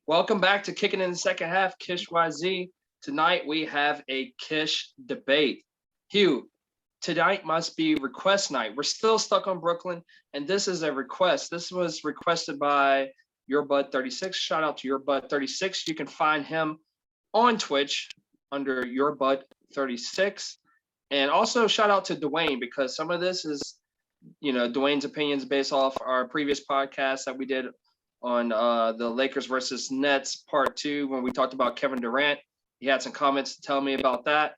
Welcome back to Kicking in the Second Half, KISH YZ. Tonight we have a KISH debate. Hugh, tonight must be request night. We're still stuck on Brooklyn, and this is a request. This was requested by Your Bud 36. Shout out to Your Bud 36. You can find him on Twitch under Your Bud 36. And also shout out to Dwayne, because some of this is, Dwayne's opinions based off our previous podcast that we did on the Lakers versus Nets part 2 when we talked about Kevin Durant. He had some comments to tell me about that,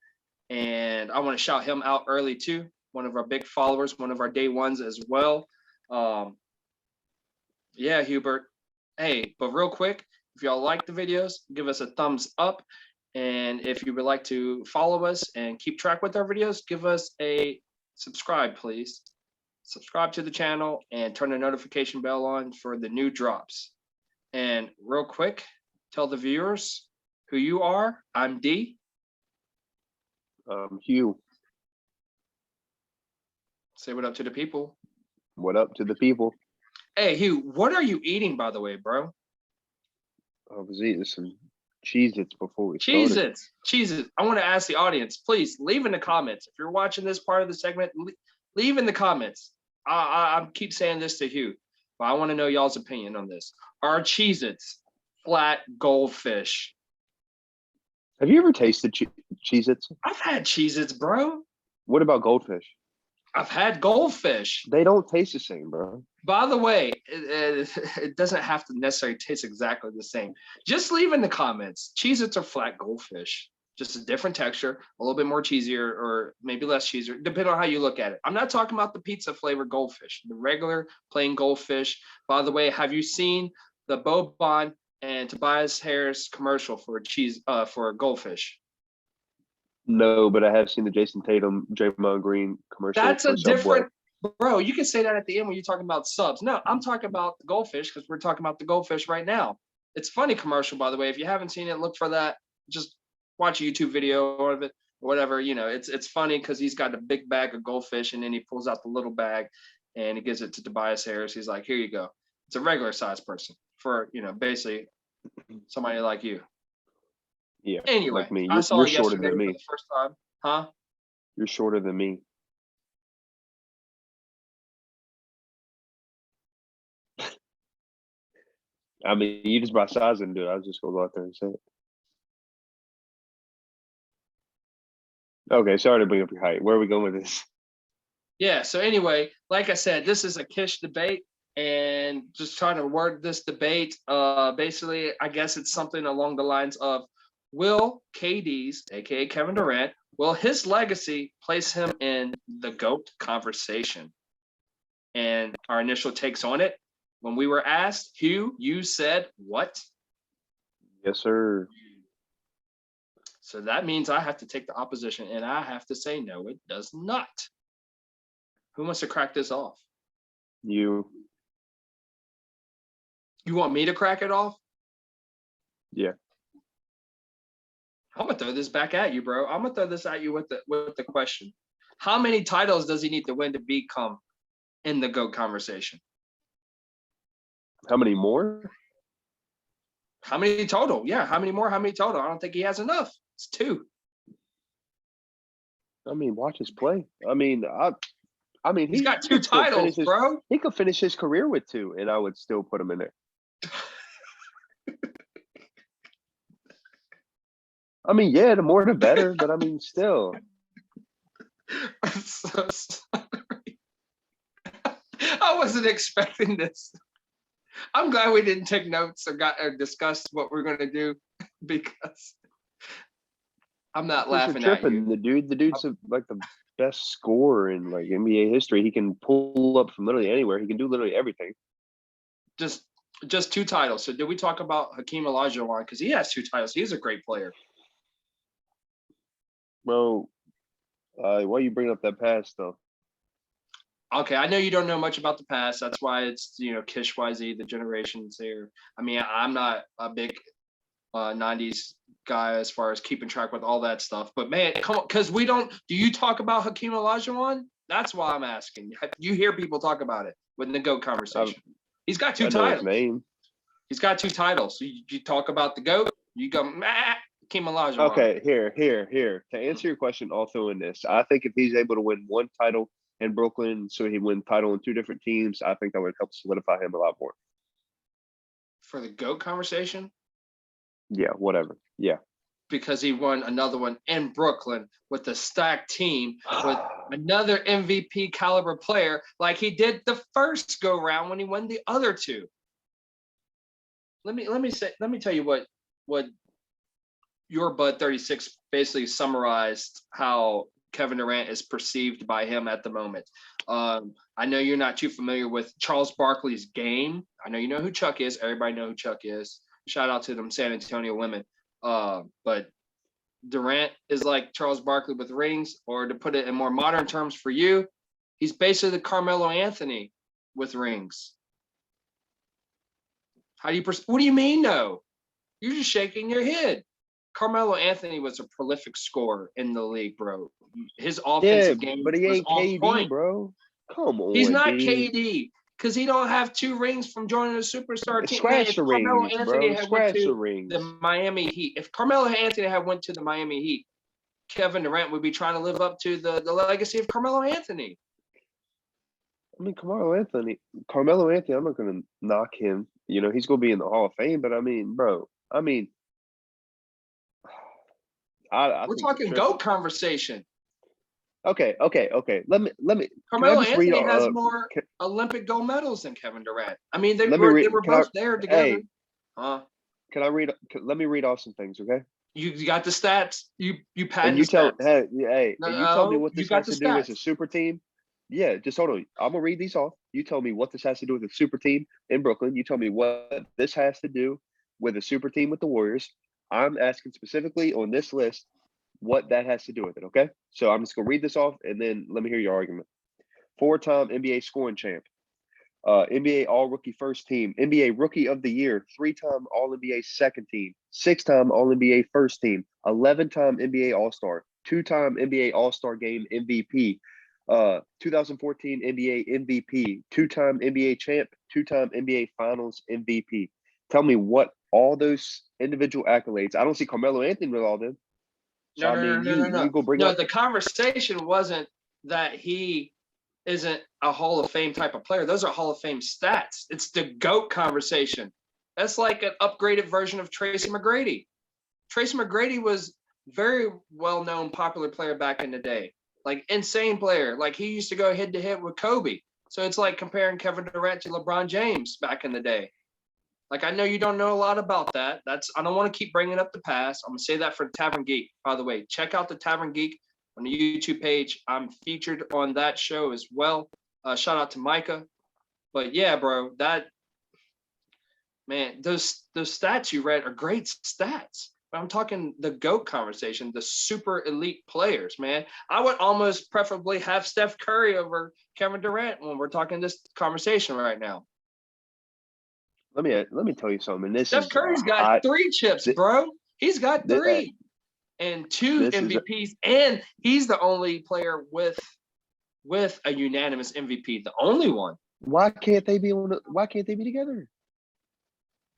and I want to shout him out early too. One of our big followers, one of our day ones as well. Yeah, Hubert. Hey, but real quick, if y'all like the videos, give us a thumbs up. And if you would like to follow us and keep track with our videos, give us a subscribe, please. Subscribe to the channel and turn the notification bell on for the new drops. And real quick, tell the viewers who you are. I'm D. Hugh. Say what up to the people. What up to the people? Hey, Hugh, what are you eating, by the way, bro? I was eating some Cheez-Its before we started. Cheez-Its. I want to ask the audience, please leave in the comments. If you're watching this part of the segment, leave in the comments. I keep saying this to Hugh, but I want to know y'all's opinion on this. Are Cheez-Its flat goldfish? Have you ever tasted Cheez-Its? I've had Cheez-Its, bro. What about goldfish? I've had goldfish. They don't taste the same, bro. By the way, it doesn't have to necessarily taste exactly the same. Just leave in the comments. Cheez-Its are flat goldfish. Just a different texture, a little bit more cheesier or maybe less cheesier, depending on how you look at it. I'm not talking about the pizza flavored goldfish, the regular plain goldfish. By the way, have you seen the Bo Bond and Tobias Harris commercial for for goldfish? No, but I have seen the Jason Tatum, Draymond Green commercial. That's a different, bro. You can say that at the end when you're talking about subs. No, I'm talking about the goldfish because we're talking about the goldfish right now. It's a funny commercial, by the way. If you haven't seen it, look for that. Just watch a YouTube video of it, or whatever. It's funny because he's got a big bag of goldfish and then he pulls out the little bag and he gives it to Tobias Harris. He's like, here you go. It's a regular size person for, basically somebody like you. Yeah. Anyway, like me. I saw You're it shorter yesterday than me. for the first time. Huh? You're shorter than me. I mean, you just brought size into it. I was just gonna go out there and say it. Okay, sorry to bring up your height. Where are we going with this? Yeah, so anyway, like I said, this is a KISH debate, and just trying to word this debate. Basically, I guess it's something along the lines of, will KD's, aka Kevin Durant, will his legacy place him in the GOAT conversation? And our initial takes on it. When we were asked, Hugh, you said what? Yes, sir. So that means I have to take the opposition, and I have to say, no, it does not. Who wants to crack this off? You. You want me to crack it off? Yeah. I'm gonna throw this back at you, bro. I'm gonna throw this at you with the question. How many titles does he need to win to become in the GOAT conversation? How many more? How many total? Yeah, how many more? How many total? I don't think he has enough. It's 2. I mean, watch his play. I mean, he's got 2 titles, bro. He could finish his career with 2, and I would still put him in there. I mean, yeah, the more the better, but I mean, still. I'm so sorry. I wasn't expecting this. I'm glad we didn't take notes or discuss what we're going to do, because I'm not laughing at you. The dude's like the best scorer in like NBA history. He can pull up from literally anywhere. He can do literally everything. Just 2 titles. So did we talk about Hakeem Olajuwon? Because he has 2 titles. He's a great player. Well, why you bring up that past though? Okay, I know you don't know much about the past. That's why it's, KISH YZ, the generations here. I mean, I'm not a big 90s guy as far as keeping track with all that stuff. But man, come on, because do you talk about Hakeem Olajuwon? That's why I'm asking. You hear people talk about it with the GOAT conversation. He's got 2 titles. He's got 2 titles. So you talk about the GOAT, you go, Hakeem Olajuwon. Okay, here. To answer your question, also in this, I think if he's able to win 1 title in Brooklyn, so he win title in 2 different teams, I think that would help solidify him a lot more. For the GOAT conversation? Yeah, whatever. Yeah. Because he won another one in Brooklyn with a stacked team with another MVP caliber player, like he did the first go round when he won the other 2. Let me tell you what your Bud 36 basically summarized how Kevin Durant is perceived by him at the moment. I know you're not too familiar with Charles Barkley's game. I know you know who Chuck is. Everybody know who Chuck is. Shout out to them San Antonio women. But Durant is like Charles Barkley with rings, or to put it in more modern terms for you, he's basically the Carmelo Anthony with rings. What do you mean, no? You're just shaking your head. Carmelo Anthony was a prolific scorer in the league, bro. His offensive game but he was ain't on KD, point. bro. Come on, He's not dude. KD because he don't have 2 rings from joining a superstar team. Man, Scratch if the Carmelo rings, Anthony bro. had went Scratch the to rings. the Miami Heat, if Carmelo Anthony had went to the Miami Heat, Kevin Durant would be trying to live up to the legacy of Carmelo Anthony. I mean, Carmelo Anthony, I'm not going to knock him. You know, he's going to be in the Hall of Fame, but I mean, bro, I We're think talking GOAT conversation. Okay. Let me. Carmelo just read? Anthony has more Olympic gold medals than Kevin Durant. I mean, they Let me were read- they were can I- both there together. Can I read? Let me read off some things, okay? You got the stats. You pad And you the tell stats. and you tell me what You this got has the to do as a stats. super team. Yeah, just hold on. I'm gonna read these off. You tell me what this has to do with a super team in Brooklyn. You tell me what this has to do with a super team with the Warriors. I'm asking specifically on this list what that has to do with it, okay? So I'm just gonna read this off and then let me hear your argument. 4-time NBA scoring champ, NBA All-Rookie First Team, NBA Rookie of the Year, 3-time All-NBA Second Team, 6-time All-NBA First Team, 11-time NBA All-Star, 2-time NBA All-Star Game MVP, 2014 NBA MVP, 2-time NBA champ, 2-time NBA Finals MVP. Tell me what all those individual accolades. I don't see Carmelo Anthony with all them. So No. you go bring No, up. the conversation wasn't that he isn't a Hall of Fame type of player. Those are Hall of Fame stats. It's the GOAT conversation. That's like an upgraded version of Tracy McGrady. Tracy McGrady was very well-known, popular player back in the day. Like insane player. Like he used to go head to head with Kobe. So it's like comparing Kevin Durant to LeBron James back in the day. Like I know you don't know a lot about that. I don't want to keep bringing up the past. I'm gonna say that for the Tavern Geek. By the way, check out the Tavern Geek on the YouTube page. I'm featured on that show as well. Shout out to Micah. But yeah, bro, those stats you read are great stats. But I'm talking the GOAT conversation, the super elite players, man. I would almost preferably have Steph Curry over Kevin Durant when we're talking this conversation right now. Let me tell you something. Steph Curry's got 3 chips, bro. He's got 3 and 2 MVPs, and he's the only player with a unanimous MVP, the only one. Why can't they be together?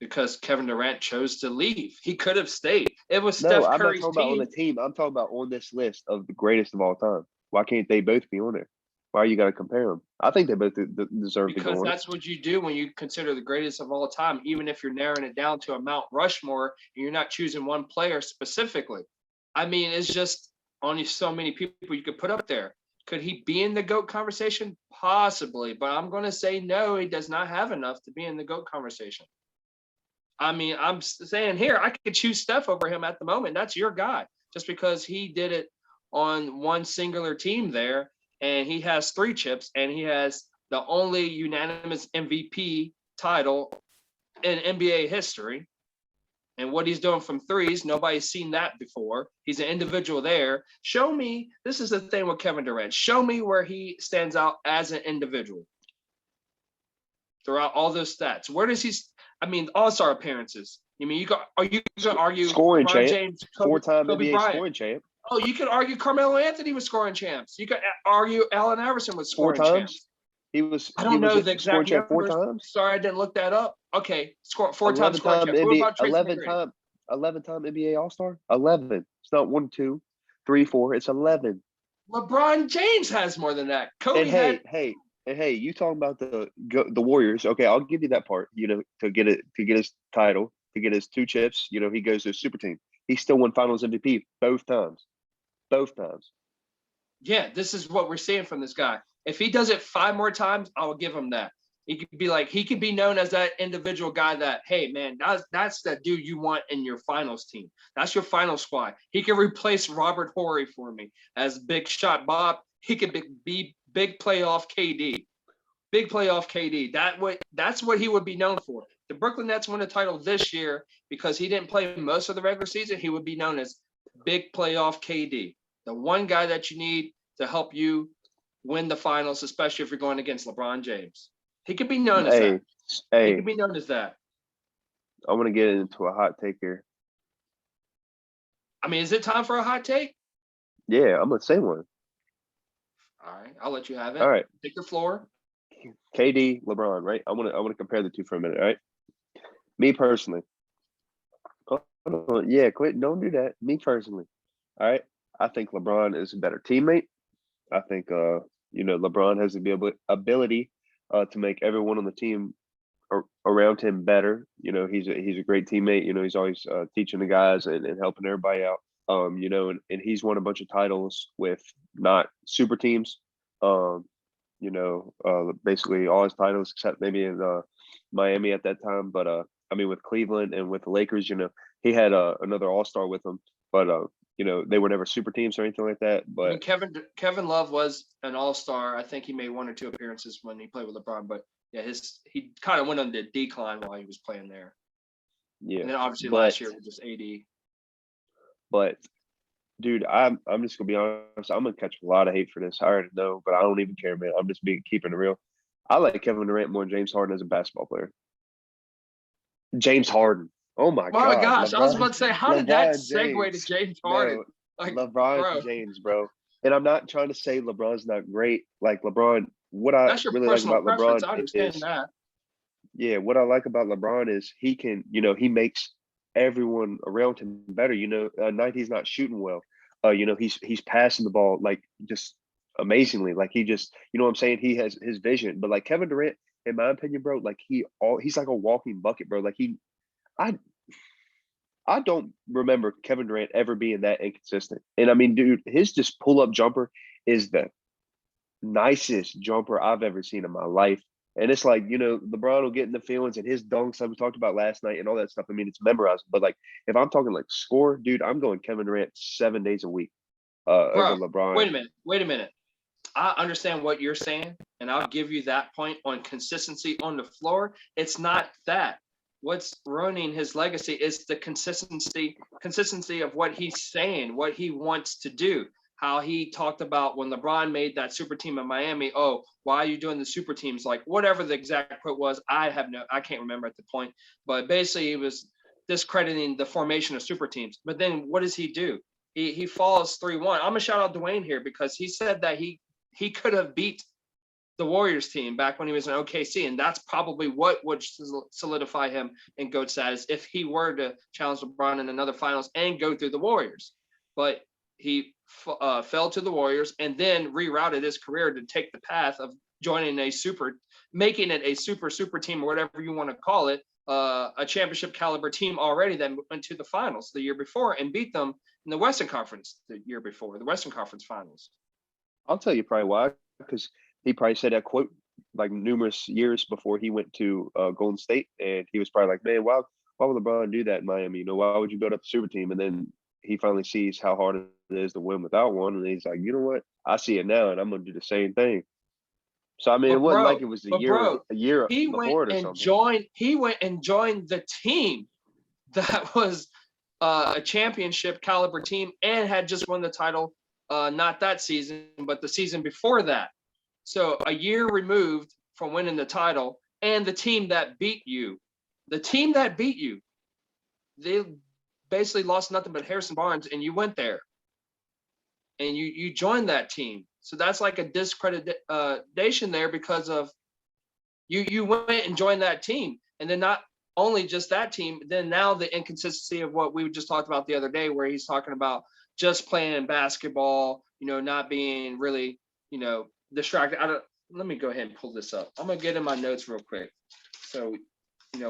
Because Kevin Durant chose to leave. He could have stayed. It was No, Steph I'm Curry's not talking about on the team. I'm talking about on this list of the greatest of all time. Why can't they both be on there? Why you got to compare them? I think they both deserve to go on. Because that's what you do when you consider the greatest of all time, even if you're narrowing it down to a Mount Rushmore and you're not choosing one player specifically. I mean, it's just only so many people you could put up there. Could he be in the GOAT conversation? Possibly, but I'm going to say no, he does not have enough to be in the GOAT conversation. I mean, I'm saying here, I could choose Steph over him at the moment. That's your guy, just because he did it on one singular team there, and he has 3 chips, and he has the only unanimous MVP title in NBA history. And what he's doing from threes, nobody's seen that before. He's an individual there. Show me, this is the thing with Kevin Durant. Show me where he stands out as an individual throughout all those stats. Where does he? I mean, All-Star appearances. I mean, you can argue scoring LeBron champ, James, 4-time Kobe NBA Bryant. scoring champ. Oh, you could argue Carmelo Anthony was scoring champs. You could argue Allen Iverson was 4 scoring times. champs. I he don't was know a the scoring exact champ 4 numbers. times. Sorry, I didn't look that up. Okay, score 4 times 11 scoring time champ. What NBA, about Tracy 11 McGrady? time, 11 time NBA All Star. 11. It's not 1, 2, 3, 4. It's 11. LeBron James has more than that. And Kobe had. hey, you talking about the Warriors? Okay, I'll give you that part. To get his title, to get his 2 chips. He goes to a super team. He still won Finals MVP both times. Both times. Yeah, this is what we're seeing from this guy. If he does it 5 more times, I will give him that. He could be known as that individual guy that, hey man, that's that dude you want in your finals team. That's your final squad. He can replace Robert Horry for me as big shot Bob. He could be big playoff KD. Big playoff KD. That's what he would be known for. The Brooklyn Nets won the title this year because he didn't play most of the regular season. He would be known as big playoff KD, the one guy that you need to help you win the finals, especially if you're going against LeBron James. He could be known as that. He could Hey, be known as that. I want to get into a hot take here. I mean, is it time for a hot take? Yeah, I'm gonna say one. All right, I'll let you have it. All right, Take the floor. KD, LeBron, right? I want to compare the two for a minute, all right? Me personally. Yeah, quit. Don't do that. Me personally. All right. I think LeBron is a better teammate. I think LeBron has the ability to make everyone on the team around him better. He's a great teammate. He's always teaching the guys and helping everybody out. And he's won a bunch of titles with not super teams. Basically all his titles except maybe in Miami at that time. But I mean, with Cleveland and with the Lakers, he had another All-Star with him, but they were never super teams or anything like that. I mean, But Kevin Love was an all-star. I think he made 1 or 2 appearances when he played with LeBron, but yeah, he kind of went on the decline while he was playing there. yeah, And then obviously but last year was just AD. but dude, I'm just gonna be honest. I'm gonna catch a lot of hate for this. I already know, but I don't even care, man. I'm just keeping it real. I like Kevin Durant more than James Harden as a basketball player. James Harden. Oh my My God, gosh, I was LeBron, about to say, how did that LeBron segue to James, James Harden? bro, Like, LeBron bro, James, bro. And I'm not trying to say LeBron's not great. Like LeBron, what I that's your really like personal about preference. LeBron I understand is, that. yeah, what I like about LeBron is he can, he makes everyone around him better. Night he's not shooting well. He's passing the ball like just amazingly. Like he just, what I'm saying? He has his vision. But like Kevin Durant, in my opinion, bro, like he's like a walking bucket, bro. Like I I don't remember Kevin Durant ever being that inconsistent. And I mean, dude, his just pull up jumper is the nicest jumper I've ever seen in my life. And it's like, LeBron will get in the feelings and his dunks that we talked about last night and all that stuff. I mean, it's memorized. But like, if I'm talking like score, dude, I'm going Kevin Durant 7 days a week over Bro, LeBron. wait a minute. I understand what you're saying, and I'll give you that point on consistency on the floor. It's not that. What's ruining his legacy is the consistency of what he's saying, what he wants to do. How he talked about when LeBron made that super team in Miami. Oh, why are you doing the super teams? Like whatever the exact quote was, I can't remember at the point. But basically, he was discrediting the formation of super teams. But then what does he do? He falls 3-1. I'm gonna shout out Dwayne here because he said that he could have beat the Warriors team back when he was in OKC, and that's probably what would solidify him in GOAT status if he were to challenge LeBron in another finals and go through the Warriors. But he fell to the Warriors and then rerouted his career to take the path of making it a super team or whatever you want to call it, a championship caliber team already that went to the finals the year before and beat them in the Western Conference the year before, the Western Conference finals. I'll tell you probably why, because he probably said that quote like numerous years before he went to Golden State, and he was probably like, man, why would LeBron do that in Miami? Why would you build up a super team? And then he finally sees how hard it is to win without one, and he's like, you know what? I see it now, and I'm gonna do the same thing. So I mean, it wasn't like it was a year he went before it or and something. he went and joined the team that was a championship caliber team and had just won the title, not that season, but the season before that. So a year removed from winning the title, and the team that beat you, they basically lost nothing but Harrison Barnes, and you went there and you joined that team. So that's like a discreditation there because of you went and joined that team, and then not only just that team, then now the inconsistency of what we just talked about the other day, where he's talking about just playing basketball, not being really, distracted. Let me go ahead and pull this up. I'm gonna get in my notes real quick, so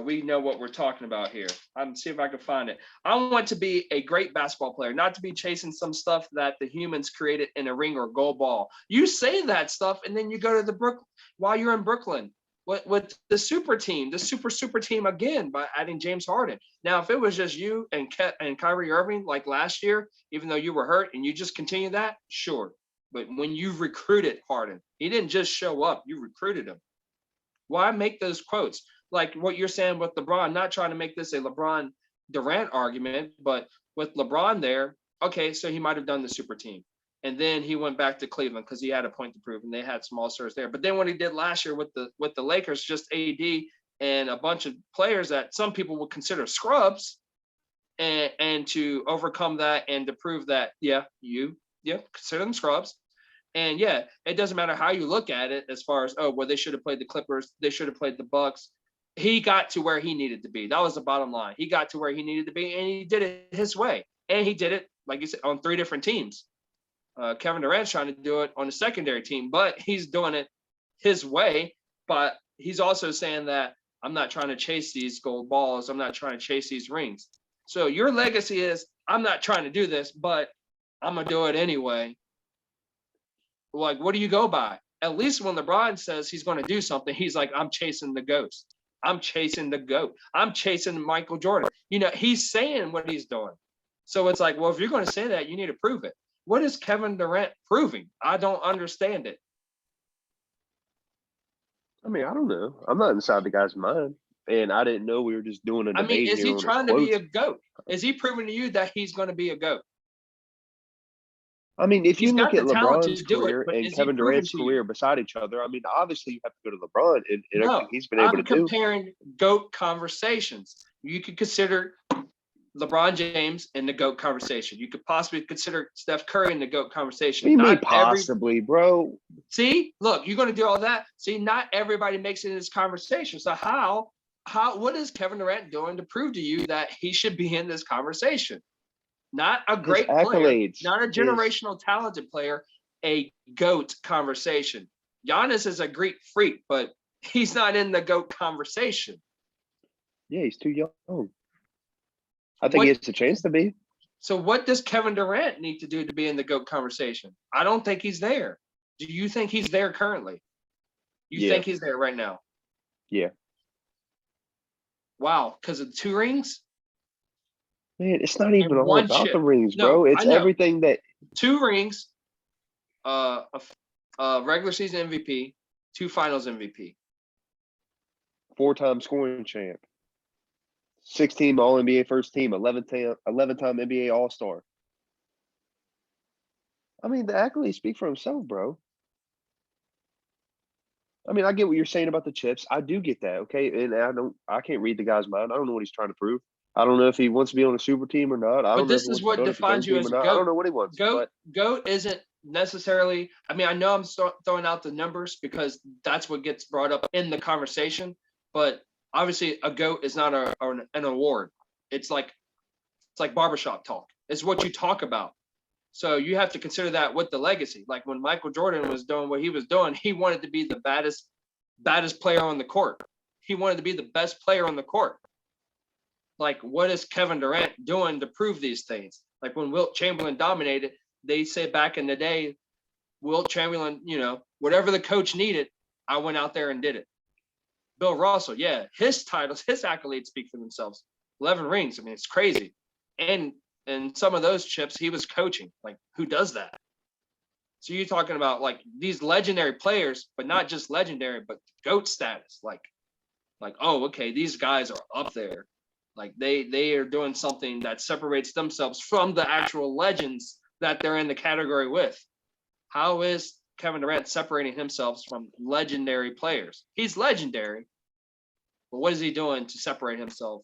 we know what we're talking about here. I'm see if I can find it. I want to be a great basketball player, not to be chasing some stuff that the humans created in a ring or goal ball. You say that stuff, and then you go to the Brooklyn while you're in Brooklyn. With the super team, the super team again by adding James Harden. Now, if it was just you and Kyrie Irving like last year, even though you were hurt and you just continue that, sure. But when you recruited Harden, he didn't just show up, you recruited him. Why make those quotes? Like what you're saying with LeBron, not trying to make this a LeBron Durant argument, but with LeBron there, okay, so he might have done the super team. And then he went back to Cleveland because he had a point to prove, and they had some all-stars there. But then what he did last year with the Lakers, just AD and a bunch of players that some people would consider scrubs, and to overcome that and to prove that, consider them scrubs. And yeah, it doesn't matter how you look at it as far as, they should have played the Clippers, they should have played the Bucks. He got to where he needed to be. That was the bottom line. He got to where he needed to be, and he did it his way. And he did it, like you said, on 3 different teams. Kevin Durant's trying to do it on the secondary team, but he's doing it his way. But he's also saying that I'm not trying to chase these gold balls. I'm not trying to chase these rings. So your legacy is, I'm not trying to do this, but I'm going to do it anyway. Like, what do you go by? At least when LeBron says he's going to do something, he's like, I'm chasing the ghost. I'm chasing the GOAT. I'm chasing Michael Jordan. He's saying what he's doing. So it's like, well, if you're going to say that, you need to prove it. What is Kevin Durant proving? I don't understand it. I mean, I don't know. I'm not inside the guy's mind, and I didn't know we were just doing a debate. I mean, is here he trying to be a GOAT? Is he proving to you that he's going to be a GOAT? I mean, if you look at LeBron's career and Kevin Durant's career beside each other, I mean, obviously you have to go to LeBron and everything he's been able to do. I'm comparing GOAT conversations. You could consider LeBron James in the GOAT conversation. You could possibly consider Steph Curry in the GOAT conversation. What do you mean possibly, bro? See, look, you're going to do all that. See, not everybody makes it in this conversation. So what is Kevin Durant doing to prove to you that he should be in this conversation? Not a great player, not a generational talented player, a GOAT conversation. Giannis is a Greek freak, but he's not in the GOAT conversation. Yeah, he's too young. I think he has a chance to be. So what does Kevin Durant need to do to be in the GOAT conversation? I don't think he's there. Do you think he's there currently? You think he's there right now? Yeah. Wow, because of 2 rings? Man, it's not even all about the rings, bro. It's everything that 2 rings, regular season MVP, 2 finals MVP. 4-time scoring champ. 6-team All-NBA first team, 11-time NBA All-Star. I mean, the accolades speak for himself, bro. I mean, I get what you're saying about the chips. I do get that, okay? And I can't read the guy's mind. I don't know what he's trying to prove. I don't know if he wants to be on a super team or not. I don't know if he wants to be on a defense team or not. I don't know what he wants. GOAT isn't necessarily, I mean, I know I'm throwing out the numbers because that's what gets brought up in the conversation, but obviously a GOAT is not an award. It's like barbershop talk. It's what you talk about. So you have to consider that with the legacy. Like when Michael Jordan was doing what he was doing, he wanted to be the baddest player on the court. He wanted to be the best player on the court. Like, what is Kevin Durant doing to prove these things? Like when Wilt Chamberlain dominated, they say back in the day, Wilt Chamberlain, whatever the coach needed, I went out there and did it. Bill Russell, his titles, his accolades speak for themselves. 11 rings. I mean, it's crazy. And some of those chips, he was coaching. Like, who does that? So you're talking about like these legendary players, but not just legendary, but GOAT status. Like, oh, okay, these guys are up there. Like they are doing something that separates themselves from the actual legends that they're in the category with. How is Kevin Durant separating himself from legendary players? He's legendary, but what is he doing to separate himself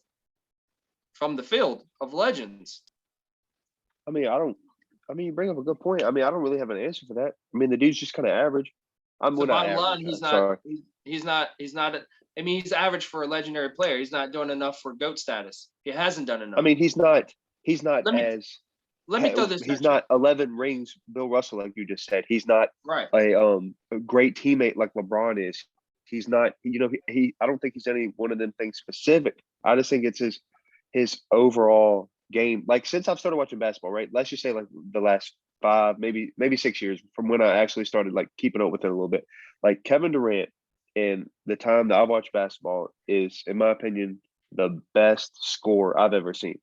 from the field of legends? I mean, I don't I mean, you bring up a good point. I mean, I don't really have an answer for that. I mean, the dude's just kind of average. So Well, not bottom average. line, he's not. Sorry. He's not. I mean, he's average for a legendary player. He's not doing enough for GOAT status. He hasn't done I enough. mean, he's not. He's not Let me as. throw this He's at you. not 11 rings, Bill Russell, like you just said. He's not Right. a great teammate like LeBron is. He's not. He. I don't think he's any one of them things specific. I just think it's his overall game. Like since I've started watching basketball, right? Let's just say like the last 5, maybe 6 years from when I actually started like keeping up with it a little bit. Like Kevin Durant, in the time that I watch basketball, is in my opinion the best scorer I've ever seen.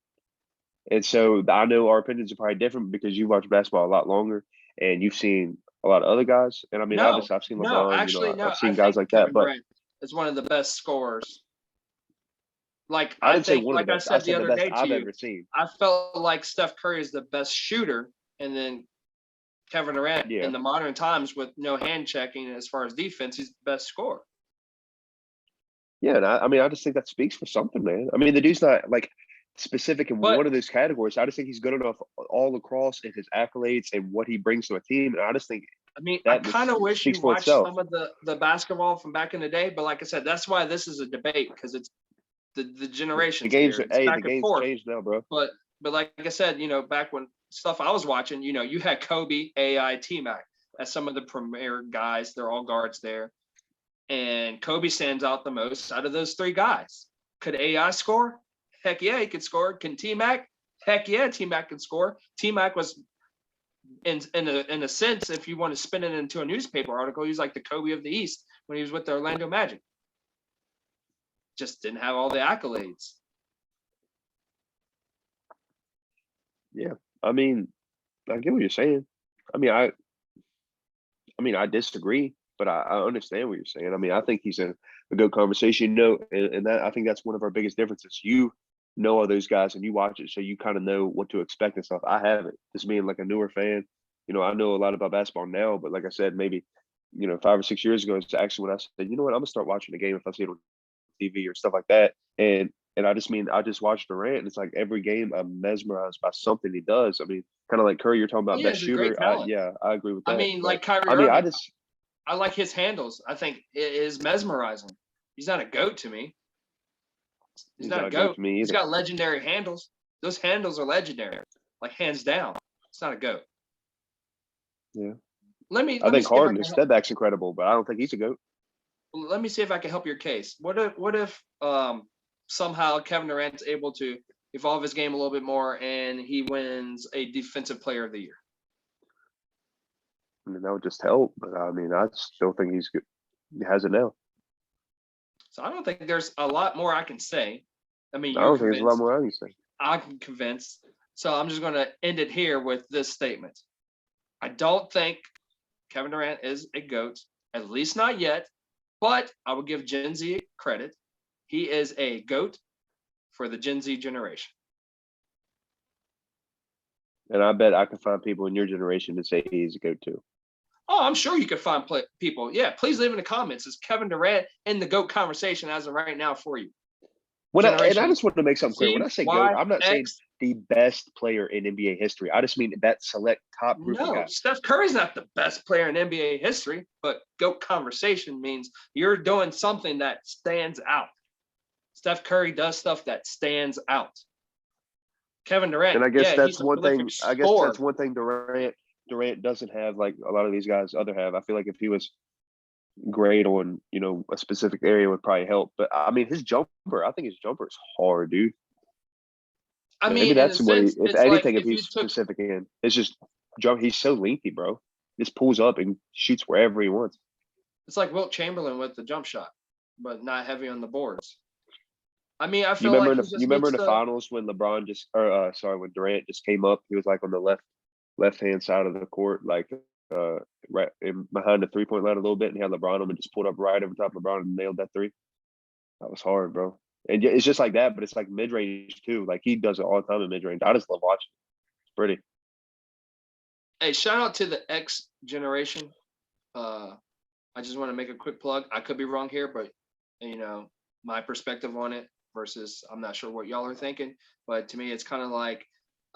And so I know our opinions are probably different because you watch basketball a lot longer and you've seen a lot of other guys. And I mean, No, obviously, I've seen no, LeBron. actually, no. I've I seen guys think like that, Kevin but Durant is one of the best scorers. Like I I didn't say think, one of like the I best. I said the said the other best day to I've you, ever seen. I felt like Steph Curry is the best shooter, and then Kevin Durant Yeah. in the modern times with no hand checking as far as defense, he's the best scorer. Yeah, and I mean, I just think that speaks for something, man. I mean, the dude's not like specific in But one of those categories. I just think he's good enough all across in his accolades and what he brings to a team. And I just think I mean, I that kind of wish speaks you for watched itself. some of the basketball from back in the day. But like I said, that's why this is a debate because it's the generations here. It's The back and game's forth. changed now, bro. But like I said, back when stuff I was watching, you had Kobe, AI, T-Mac as some of the premier guys. They're all guards there. And Kobe stands out the most out of those three guys. Could AI score? Heck yeah, he could score. Can T-Mac? Heck yeah, T-Mac can score. T-Mac was in a sense, if you want to spin it into a newspaper article, he's like the Kobe of the East when he was with the Orlando Magic. Just didn't have all the accolades. Yeah, I mean, I get what you're saying. I mean, I disagree, but I understand what you're saying. I mean, I think he's a good conversation, and that I think that's one of our biggest differences. You know all those guys and you watch it, so you kind of know what to expect and stuff. I haven't. Just being like a newer fan, I know a lot about basketball now, but like I said, maybe 5 or 6 years ago, it's actually when I said, you know what, I'm gonna start watching the game if I see it on TV or stuff like that. And I just watched Durant, and it's like every game I'm mesmerized by something he does. I mean, kind of like Curry, you're talking Oh, about yeah, best he's a great shooter. talent. Yeah, I agree with I that. mean, But like Kyrie I mean, Irving, I like his handles. I think it is mesmerizing. He's not a GOAT to me. He's not a not good GOAT. to me He's either. got legendary handles. Those handles are legendary, like hands down. It's not a GOAT. Yeah, Let me I think see if I Harden, can his step back's incredible, but I don't think he's a goat. let me see if I can help your case. What if somehow Kevin Durant's able to evolve his game a little bit more and he wins a defensive player of the year? I mean, that would just help, but I mean, I still think he's good. He has it now. So I don't think there's a lot more I can say. I mean, I you're don't think there's a lot convinced. more I can say. I'm convinced. So I'm just going to end it here with this statement. I don't think Kevin Durant is a GOAT, at least not yet, but I will give Gen Z credit. He is a GOAT for the Gen Z generation. And I bet I can find people in your generation to say he's a goat too. Oh, I'm sure you could find people. Yeah, please leave in the comments. Is Kevin Durant in the GOAT conversation as of right now for you? And I Generation just want to make something clear. When Z, I say GOAT, Y, I'm not saying X. the best player in NBA history. I just mean that select top group of No, guys. Steph Curry's not the best player in NBA history, but GOAT conversation means you're doing something that stands out. Steph Curry does stuff that stands out. Kevin Durant, And I guess yeah, he's that's a one prolific thing. I guess scorer. that's one thing Durant doesn't have like a lot of these guys other have. I feel like if he was great on a specific area would probably help. But I mean, I think his jumper is hard, dude. I Maybe mean, in a that's what sense, if it's like anything, if if you he's took specific in, it's just jump. He's so lengthy, bro. Just pulls up and shoots wherever he wants. it's like Wilt Chamberlain with the jump shot, but not heavy on the boards. I mean, I You feel remember like in he the you just remember needs in the to. finals when when Durant just came up, he was like on the left hand side of the court, like right behind the 3-point line a little bit, and he had LeBron on and just pulled up right over top of LeBron and nailed that three. That was hard, bro. And it's just like that, but it's like mid range too. Like he does it all the time in mid range. I just love watching. It's pretty. Hey, shout out to the X generation. I just want to make a quick plug. I could be wrong here, but my perspective on it versus I'm not sure what y'all are thinking, but to me, it's kind of like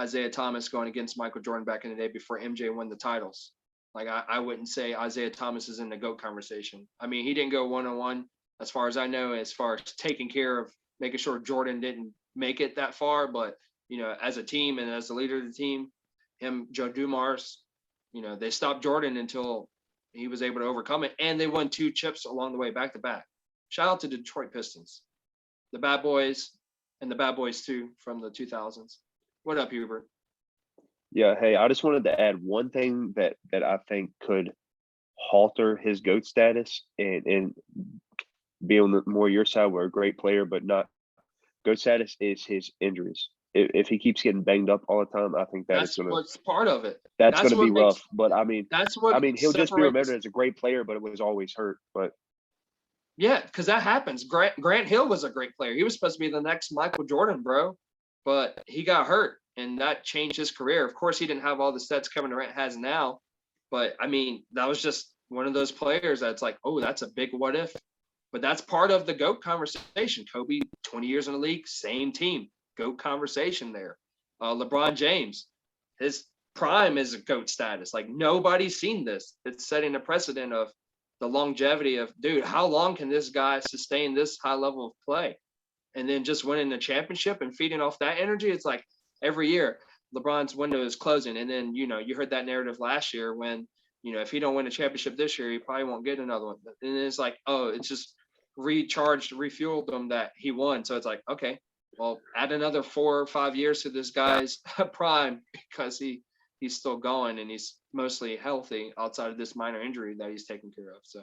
Isaiah Thomas going against Michael Jordan back in the day before MJ won the titles. Like I wouldn't say Isaiah Thomas is in the GOAT conversation. I mean, he didn't go 1-on-1 as far as I know, as far as taking care of making sure Jordan didn't make it that far. But, as a team and as the leader of the team, him, Joe Dumars, they stopped Jordan until he was able to overcome it. And they won 2 chips along the way, back to back. Shout out to the Detroit Pistons, the Bad Boys, and the Bad Boys 2 from the 2000s. What up, Hubert? Yeah, hey, I just wanted to add one thing that I think could halter his GOAT status and be on the more your side. We're a great player, but not GOAT status is his injuries. If he keeps getting banged up all the time, I think That's what's part of it. that's That's gonna be what makes. rough. But I mean, That's what he'll just be separates. remembered as a great player, but it was always hurt. But Yeah, because that happens. Grant Hill was a great player. He was supposed to be the next Michael Jordan, bro, but he got hurt, and that changed his career. Of course, he didn't have all the stats Kevin Durant has now, but I mean, that was just one of those players that's like, oh, that's a big what if. But that's part of the GOAT conversation. Kobe, 20 years in the league, same team, GOAT conversation there. LeBron James, his prime is a GOAT status. Like nobody's seen this. It's setting a precedent of the longevity of, dude, how long can this guy sustain this high level of play? And then just winning the championship and feeding off that energy. It's like every year LeBron's window is closing. And then, you heard that narrative last year when, if he don't win a championship this year, he probably won't get another one. And it's like, oh, it's just refueled him that he won. So it's like, okay, well, add another 4 or 5 years to this guy's prime because he's still going and he's mostly healthy outside of this minor injury that he's taken care of. So,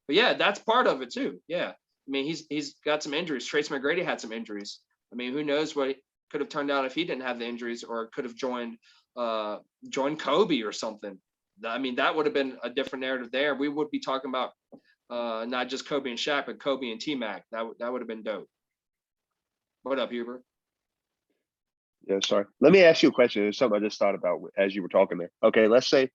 but yeah, that's part of it too. Yeah. I mean, he's got some injuries. Trace McGrady had some injuries. I mean, who knows what could have turned out if he didn't have the injuries or could have joined Kobe or something. I mean, that would have been a different narrative there. We would be talking about not just Kobe and Shaq, but Kobe and T-Mac. That would have been dope. What up, Hubert? yeah, sorry. Let me ask you a question. It's something I just thought about as you were talking there. Okay, let's say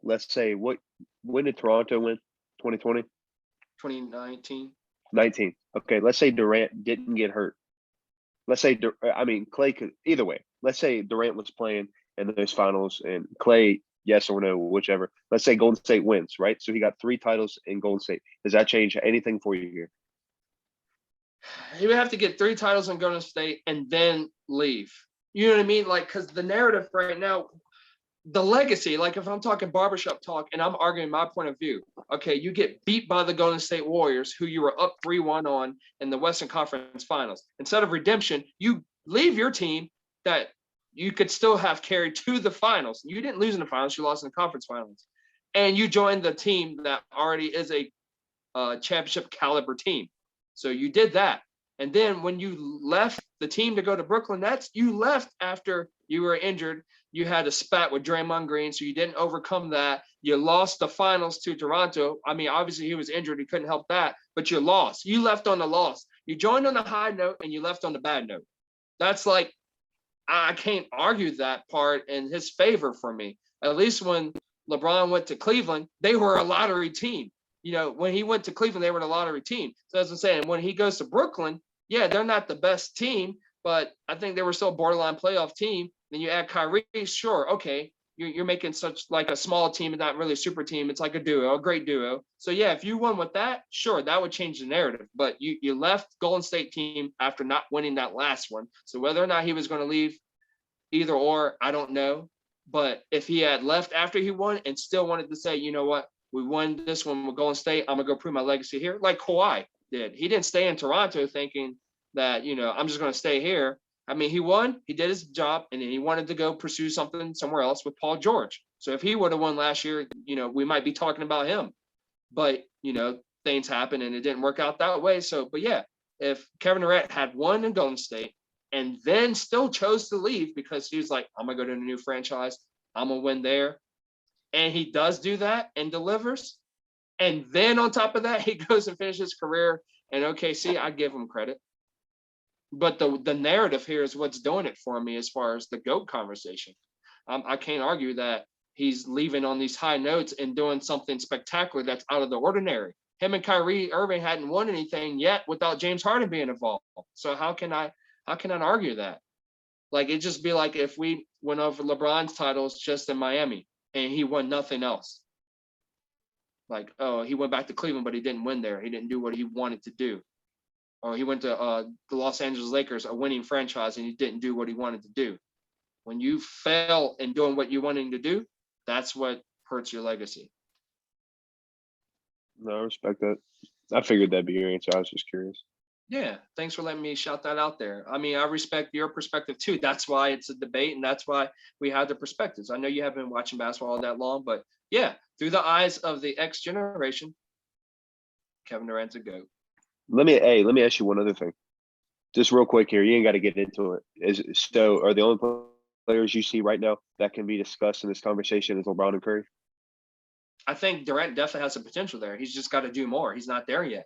when did Toronto win? 2020? 2019. 19. Okay, let's say Durant didn't get hurt. Let's say Clay could either way. Let's say Durant was playing in those finals and Clay, yes or no, whichever. Let's say Golden State wins, right? So he got 3 titles in Golden State. Does that change anything for you here? He would have to get 3 titles in Golden State and then leave. You know what I mean? Like, because the narrative right now, the legacy, like if I'm talking barbershop talk and I'm arguing my point of view, okay, you get beat by the Golden State Warriors, who you were up 3-1 on in the Western Conference Finals. Instead of redemption, you leave your team that you could still have carried to the finals. You didn't lose in the finals, you lost in the conference finals. And you joined the team that already is a championship caliber team. So you did that. And then when you left the team to go to Brooklyn Nets, you left after you were injured. You had a spat with Draymond Green, so you didn't overcome that. You lost the finals to Toronto. I mean, obviously he was injured. He couldn't help that, but you lost. You left on the loss. You joined on the high note and you left on the bad note. That's like, I can't argue that part in his favor for me. At least when LeBron went to Cleveland, they were a lottery team. When he went to Cleveland, they were the lottery team. So as I'm saying, when he goes to Brooklyn, yeah, they're not the best team, but I think they were still a borderline playoff team. Then you add Kyrie, sure, okay, you're making such like a small team and not really a super team. It's like a duo, a great duo. So yeah, if you won with that, sure, that would change the narrative. But you left Golden State team after not winning that last one. So whether or not he was going to leave, either or, I don't know. But if he had left after he won and still wanted to say, you know what, we won this one with Golden State, I'm gonna go prove my legacy here, like Kawhi did. He didn't stay in Toronto thinking that, I'm just gonna stay here. I mean, he won, he did his job, and then he wanted to go pursue something somewhere else with Paul George. So if he would have won last year, we might be talking about him. But, things happen and it didn't work out that way. So, but yeah, if Kevin Durant had won in Golden State and then still chose to leave because he was like, I'm gonna go to a new franchise, I'm gonna win there. And he does do that and delivers. And then on top of that, he goes and finishes his career in OKC. I give him credit. But the narrative here is what's doing it for me as far as the GOAT conversation. I can't argue that he's leaving on these high notes and doing something spectacular that's out of the ordinary. Him and Kyrie Irving hadn't won anything yet without James Harden being involved. So how can I argue that? Like it'd just be like if we went over LeBron's titles just in Miami and he won nothing else. Like, oh, he went back to Cleveland, but he didn't win there. He didn't do what he wanted to do. Or he went to the Los Angeles Lakers, a winning franchise, and he didn't do what he wanted to do. When you fail in doing what you're wanting to do, that's what hurts your legacy. No, I respect that. I figured that'd be your answer. I was just curious. Yeah, thanks for letting me shout that out there. I mean, I respect your perspective too. That's why it's a debate, and that's why we have the perspectives. I know you haven't been watching basketball all that long, but yeah, through the eyes of the X generation, Kevin Durant's a GOAT. Let me ask you one other thing. Just real quick here. You ain't got to get into it. Are the only players you see right now that can be discussed in this conversation is LeBron and Curry? I think Durant definitely has some potential there. He's just got to do more. He's not there yet.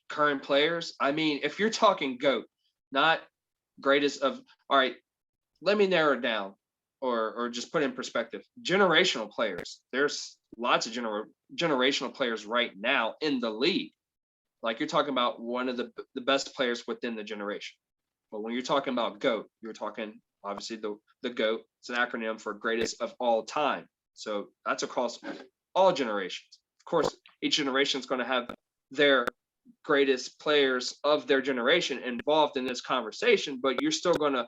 Current players. I mean, if you're talking GOAT, not greatest of, all right, let me narrow it down or just put in perspective. Generational players. There's lots of generational players right now in the league. Like you're talking about one of the best players within the generation. But when you're talking about GOAT, you're talking obviously the GOAT. It's an acronym for greatest of all time. So that's across all generations. Of course, each generation is going to have their greatest players of their generation involved in this conversation, but you're still going to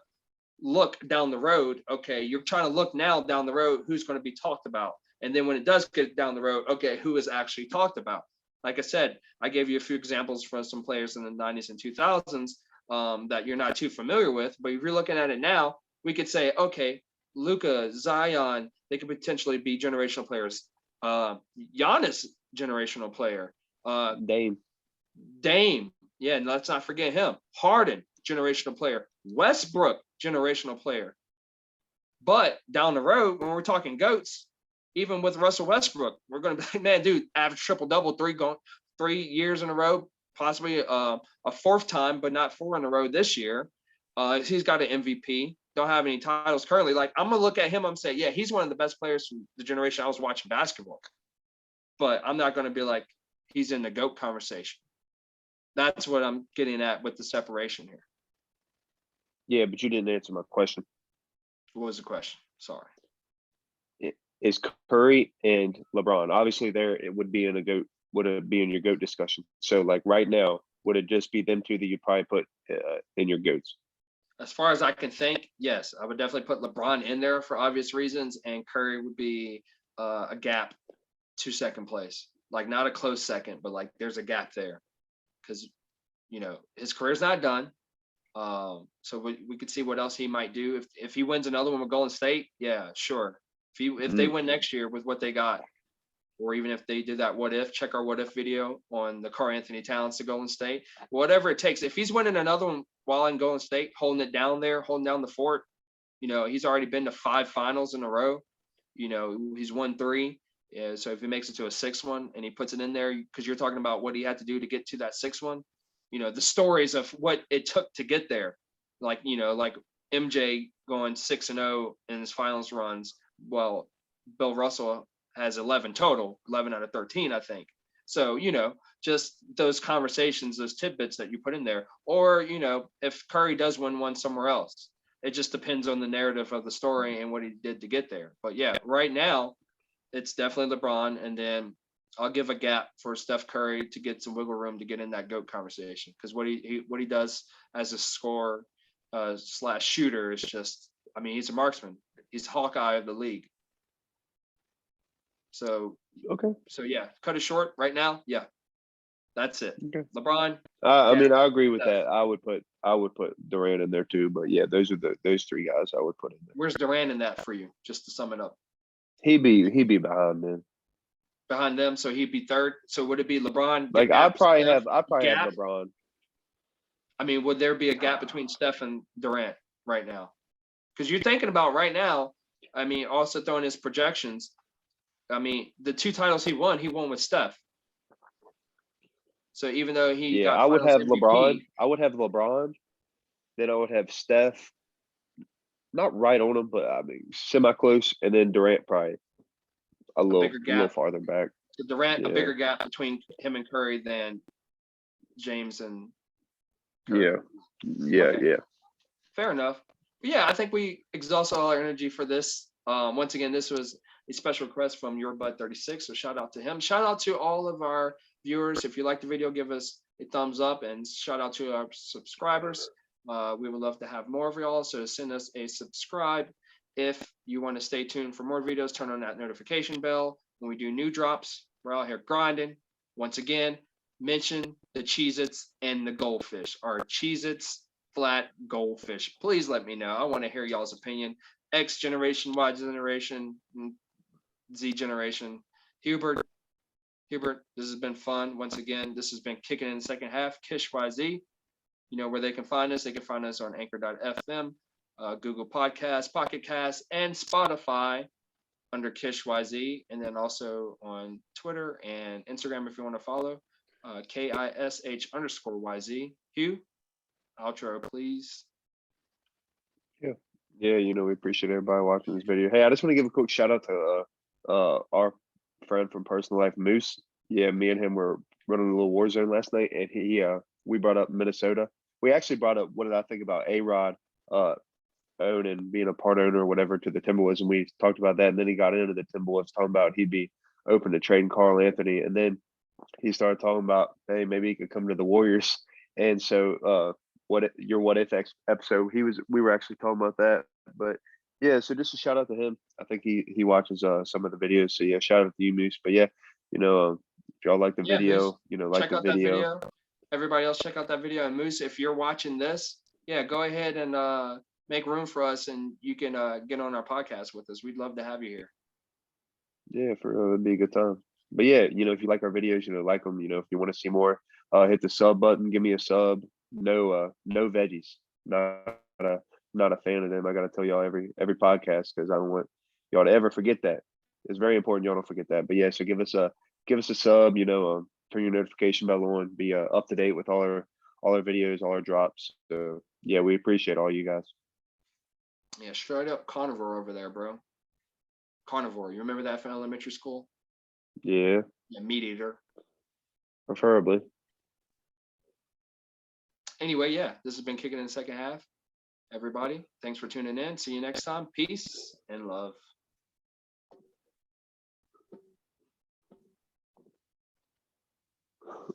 look down the road. Okay, you're trying to look now down the road who's going to be talked about. And then when it does get down the road, okay, who is actually talked about? Like I said, I gave you a few examples from some players in the 90s and 2000s that you're not too familiar with. But if you're looking at it now, we could say, okay, Luka, Zion, they could potentially be generational players. Giannis, generational player. Dame, yeah, and let's not forget him. Harden, generational player. Westbrook, generational player. But down the road, when we're talking GOATs, even with Russell Westbrook, we're going to be like, man, dude, average triple-double 3 years in a row, possibly a fourth time, but not 4 in a row this year. He's got an MVP. Don't have any titles currently. Like, I'm going to look at him, I'm saying, yeah, he's one of the best players from the generation I was watching basketball. But I'm not going to be like, he's in the GOAT conversation. That's what I'm getting at with the separation here. Yeah, but you didn't answer my question. What was the question? Sorry. Is Curry and LeBron, obviously there it would be in a GOAT, would it be in your GOAT discussion? So like right now, would it just be them two that you'd probably put in your GOATs? As far as I can think, yes, I would definitely put LeBron in there for obvious reasons, and Curry would be a gap to second place. Like not a close second, but like there's a gap there because, you know, his career's not done. So we could see what else he might do if he wins another one with Golden State. Yeah, sure. If they win next year with what they got, or even if they did that what if, check our what if video on the Karl Anthony Towns to Golden State, whatever it takes. If he's winning another one while in Golden State, holding it down there, holding down the fort, you know, he's already been to 5 finals in a row. You know, he's won 3. Yeah, so if he makes it to a 6th one and he puts it in there, because you're talking about what he had to do to get to that 6th one, you know, the stories of what it took to get there, like, you know, like MJ going 6-0 in his finals runs. Well, Bill Russell has 11 total, 11 out of 13, I think. So, you know, just those conversations, those tidbits that you put in there, or, you know, if Curry does win one somewhere else, it just depends on the narrative of the story and what he did to get there. But yeah, right now, it's definitely LeBron. And then I'll give a gap for Steph Curry to get some wiggle room to get in that GOAT conversation. Because what he does as a scorer / shooter is just, I mean, he's a marksman. He's Hawkeye of the league. So okay. So yeah, cut it short right now. Yeah, that's it. Okay. LeBron. I mean, I agree with that. I would put Durant in there too. But yeah, those 3 guys I would put in there. Where's Durant in that for you? Just to sum it up. He'd be behind them. Behind them, so he'd be 3rd. So would it be LeBron? Like I'd probably have LeBron. I mean, would there be a gap between Steph and Durant right now? Because you're thinking about right now. I mean, also throwing his projections. I mean, the 2 titles he won with Steph. So even though he got I would have MVP, LeBron. I would have LeBron. Then I would have Steph. Not right on him, but I mean semi close, and then Durant probably a little farther back. So Durant, a bigger gap between him and Curry than James and Curry. Yeah. Fair enough. But yeah, I think we exhausted all our energy for this. Once again, this was a special request from Your Bud 36. So shout out to him. Shout out to all of our viewers. If you like the video, give us a thumbs up, and shout out to our subscribers. We would love to have more of y'all. So send us a subscribe. If you want to stay tuned for more videos, turn on that notification bell. When we do new drops, we're out here grinding. Once again, mention the Cheez-Its and the goldfish. Our Cheez-Its flat goldfish. Please let me know. I want to hear y'all's opinion. X generation, Y generation, Z generation. Hubert, this has been fun. Once again, this has been Kicking in the Second Half. KISH YZ. You know where they can find us. They can find us on anchor.fm, Google Podcasts, Pocket Casts, and Spotify under KISH YZ. And then also on Twitter and Instagram if you want to follow. KISH_YZ. Hugh, outro, please. Yeah, we appreciate everybody watching this video. Hey, I just want to give a quick shout out to our friend from Personal Life, Moose. Yeah, me and him were running a little war zone last night, and we brought up Minnesota. We actually brought up what did I think about A-Rod owning, being a part owner or whatever to the Timberwolves, and we talked about that. And then he got into the Timberwolves, talking about he'd be open to trading Carl Anthony, and then he started talking about, hey, maybe he could come to the Warriors. And so what if episode, we were actually talking about that. But yeah, so just a shout out to him. I think he watches some of the videos. So yeah, shout out to you, Moose. But yeah, if y'all like the video, Moose, like check the out video. that video. Everybody else, check out that video. And Moose, if you're watching this, yeah, go ahead and make room for us, and you can get on our podcast with us. We'd love to have you here. Yeah, for real, it'd be a good time. But yeah, if you like our videos, like them. If you want to see more, hit the sub button. Give me a sub. No veggies. Not a fan of them. I got to tell y'all every podcast because I don't want y'all to ever forget that. It's very important y'all don't forget that. But yeah, so give us a sub. Turn your notification bell on. Be up to date with all our videos, all our drops. So yeah, we appreciate all you guys. Yeah, straight up carnivore over there, bro. Carnivore. You remember that from elementary school? Yeah. Yeah, meat eater. Preferably. Anyway, yeah, this has been Kicking in the Second Half. Everybody, thanks for tuning in. See you next time. Peace and love.